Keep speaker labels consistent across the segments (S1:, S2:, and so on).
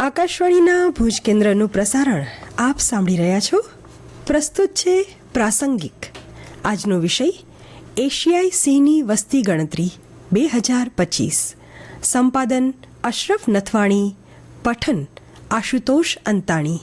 S1: આકાશવાણીના ભુજ કેન્દ્રનું પ્રસારણ આપ સાંભળી રહ્યા છો. પ્રસ્તુત છે પ્રાસંગિક. આજનો વિષય એશિયાઈ સિંહની વસ્તી ગણતરી 2025. સંપાદન અશરફ નથવાણી. પઠન આશુતોષ અંતાણી.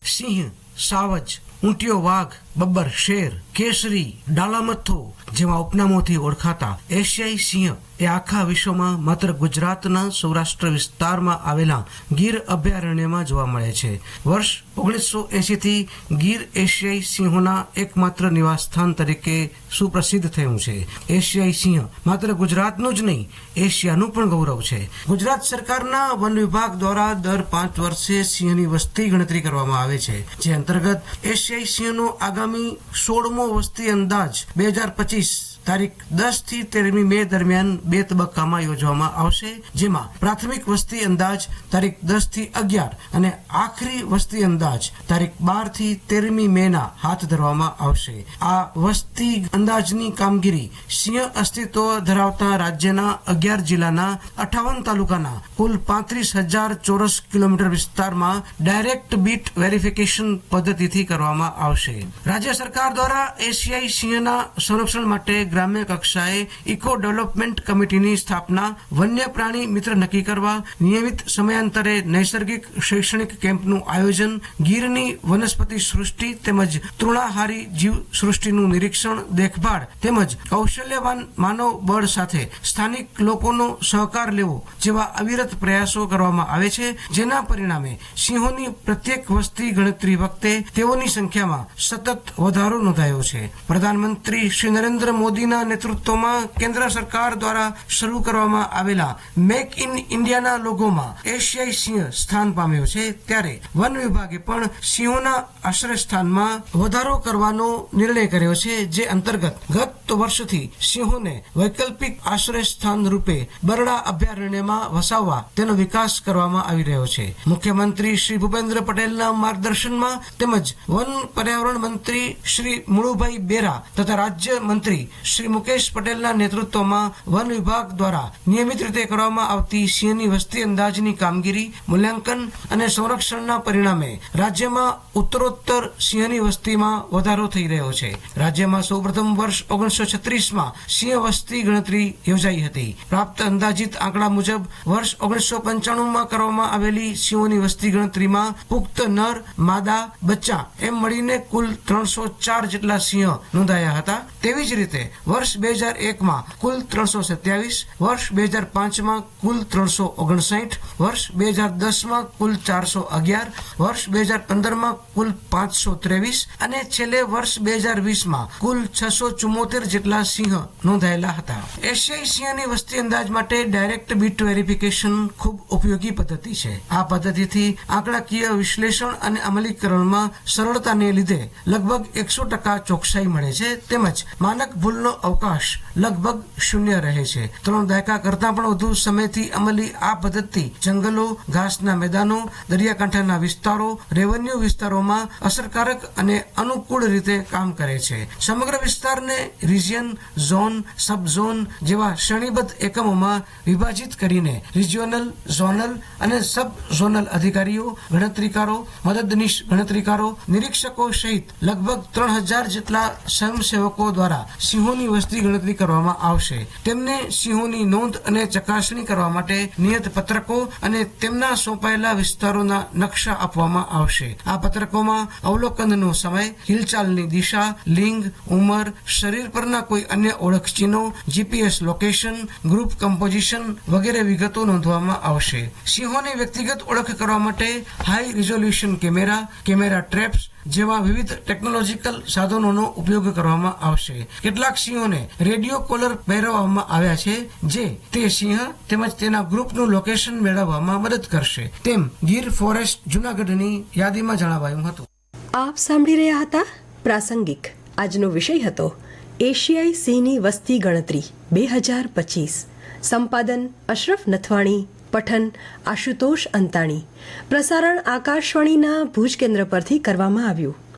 S2: સિંહ, સાવજ, ઊંટિયો, વાઘ, બબ્બર, શેર, કેસરી, ડાલામથ્થો જેવા ઉપનામોથી ઓળખાતા એશિયાઈ સિંહ એ આખા વિશ્વમાં માત્ર ગુજરાતના સૌરાષ્ટ્ર વિસ્તારમાં આવેલા ગીર અભયારણ્યમાં જોવા મળે છે. વર્ષ 1980થી ગીર એશિયાઈ સિંહોના એકમાત્ર નિવાસસ્થાન તરીકે સુપ્રસિદ્ધ થયું છે. એશિયાઈ સિંહ માત્ર ગુજરાતનું જ નહીં, એશિયાનું પણ ગૌરવ છે. ગુજરાત સરકારના વન વિભાગ દ્વારા દર 5 વર્ષે સિંહની વસ્તી ગણતરી કરવામાં આવે છે, જે અંતર્ગત એશિયાઈ સિંહનો આગામી 16મો વસ્તી અંદાજ 2025 તારીખ 10 થી 13મી મે દરમિયાન 2 તબક્કામાં યોજવામાં આવશે, જેમાં પ્રાથમિક વસ્તી અંદાજ તારીખ 10 થી 11 અને આખરી વસ્તી અંદાજ તારીખ 12 થી 13મી મેના હાથ ધરવામાં આવશે. આ વસ્તી અંદાજની કામગીરી સિંહ અસ્તિત્વ ધરાવતા રાજ્યના 11 જિલ્લાના 58 તાલુકાના કુલ 35,000 ચોરસ કિલોમીટર વિસ્તારમાં ડાયરેક્ટ બીટ વેરિફિકેશન પદ્ધતિથી કરવામાં આવશે. રાજ્ય સરકાર દ્વારા એશિયાઈ સિંહના સંરક્ષણ માટે ગ્રામ્ય કક્ષાએ ઇકો ડેવલપમેન્ટ કમિટીની સ્થાપના, વન્ય પ્રાણી મિત્ર નક્કી કરવા, નિયમિત સમયાંતરે નૈસર્ગિક શૈક્ષણિક કેમ્પનું આયોજન, ગીરની વનસ્પતિ સૃષ્ટિ તેમજ તૃણાહારી જીવ સૃષ્ટિનું નિરીક્ષણ, દેખભાળ તેમજ કૌશલ્યવાન માનવ બળ સાથે સ્થાનિક લોકોનો સહકાર લેવો જેવા અવિરત પ્રયાસો કરવામાં આવે છે, જેના પરિણામે સિંહોની પ્રત્યેક વસ્તી ગણતરી વખતે તેઓની સંખ્યામાં સતત વધારો નોંધાયો છે. પ્રધાનમંત્રી શ્રી નરેન્દ્ર મોદીના નેતૃત્વમાં કેન્દ્ર સરકાર દ્વારા શરૂ કરવામાં આવેલા મેક ઇન ઇન્ડિયાના લોગોમાં એશિયાઈ સિંહ સ્થાન પામ્યો છે, ત્યારે વન વિભાગે પણ સિંહોના આશ્રય સ્થાનમાં વધારો કરવાનો નિર્ણય કર્યો છે, જે અંતર્ગત ગત વર્ષથી સિંહોને વૈકલ્પિક આશ્રય સ્થાન રૂપે બરડા અભયારણ્યમાં વસાવવા તેનો વિકાસ કરવામાં આવી રહ્યો છે. મુખ્યમંત્રી શ્રી ભૂપેન્દ્ર પટેલના માર્ગદર્શનમાં તેમજ વન પર્યાવરણ મંત્રી શ્રી મુળુભાઈ બેરા તથા રાજ્ય મંત્રી શ્રી મુકેશ પટેલના નેતૃત્વમાં વન વિભાગ દ્વારા નિયમિત રીતે કરવામાં આવતી સિંહની વસ્તી અંદાજની કામગીરી, મૂલ્યાંકન અને સંરક્ષણના પરિણામે રાજ્યમાં ઉત્તરોત્તર સિંહની વસ્તીમાં વધારો થઈ રહ્યો છે. રાજ્યમાં સૌપ્રથમ વર્ષ 1936માં સિંહ વસ્તી ગણતરી યોજાઈ હતી. પ્રાપ્ત અંદાજિત આંકડા મુજબ વર્ષ 1995માં કરવામાં આવેલી સિંહોની વસ્તી ગણતરીમાં પુખ્ત નર, માદા, બચ્ચા એમ મળીને કુલ 304 જેટલા સિંહ નોંધાયા હતા. તેવી જ રીતે વર્ષ 2001માં કુલ 327, વર્ષ 2005માં કુલ 359, વર્ષ 2010માં કુલ 411, વર્ષ 2015માં કુલ 523 અને છેલ્લે વર્ષ 2020માં કુલ 674 જેટલા સિંહ નોંધાયેલા હતા. એશિયાઈ સિંહની વસ્તી અંદાજ માટે ડાયરેક્ટ બીટ વેરિફિકેશન ખૂબ ઉપયોગી પદ્ધતિ છે. આ પદ્ધતિથી આંકડાકીય વિશ્લેષણ અને અમલીકરણમાં સરળતાને લીધે લગભગ 100% ચોકસાઈ મળે છે, તેમજ માનક ભૂલનો અવકાશ લગભગ શૂન્ય રહે છે. 3 દાયકા કરતાં પણ વધુ સમયથી અમલી આ પદ્ધતિ જંગલો, ઘાસના મેદાનો, દરિયાકાંઠાના વિસ્તારો, રેવન્યુ વિસ્તારોમાં અસરકારક અને અનુકૂળ રીતે કામ કરે છે. સમગ્ર વિસ્તારને રિજિયન, ઝોન, સબ ઝોન જેવા શ્રેણીબદ્ધ એકમોમાં વિભાજિત કરીને રિજિયોનલ, ઝોનલ અને સબ ઝોનલ અધિકારીઓ, ગણતરીકારો, મદદનીશ ગણતરીકારો, નિરીક્ષકો સહિત લગભગ 3000 જેટલા સ્વયંસેવકો દ્વારા સિંહોની વસ્તી ગણતરી કરવામાં આવશે. તેમને સિંહોની નોંધ અને ચકાસણી કરવા માટે નિયત પત્રકો અને તેમના સોંપાયેલા વિસ્તારોના નકશા આપવામાં આવશે. આ પત્રકોમાં અવલોકનનો સમય, હિલચાલની દિશા, લિંગ, ઉંમર, શરીર પરના કોઈ અન્ય ઓળખ ચિહ્નો, જીપીએસ લોકેશન, ગ્રુપ કમ્પોઝિશન વગેરે વિગતો નોંધવામાં આવશે. સિંહોની વ્યક્તિગત ઓળખ કરવા માટે હાઈ રિઝોલ્યુશન કેમેરા ટ્રેપ્સ જેવા વિવિધ ટેકનોલોજીકલ સાધનોનો ઉપયોગ કરવામાં આવશે. કેટલાક સિંહોને રેડિયો કોલર પહેરાવવામાં આવ્યા છે, જે તે સિંહ તેમજ તેના ગ્રુપનું લોકેશન મેળવવામાં મદદ કરશે, તેમ ગીર ફોરેસ્ટ જૂનાગઢની યાદીમાં જણાવાયું હતું.
S1: આપ સાંભળી રહ્યા હતા પ્રાસંગિક. આજનો વિષય હતો એશિયાઈ સિંહની વસ્તી ગણતરી 2025. સંપાદન અશરફ નથવાણી. પઠન આશુતોષ અંતાણી. પ્રસારણ આકાશવાણીના ભુજ કેન્દ્ર પરથી કરવામાં આવ્યું.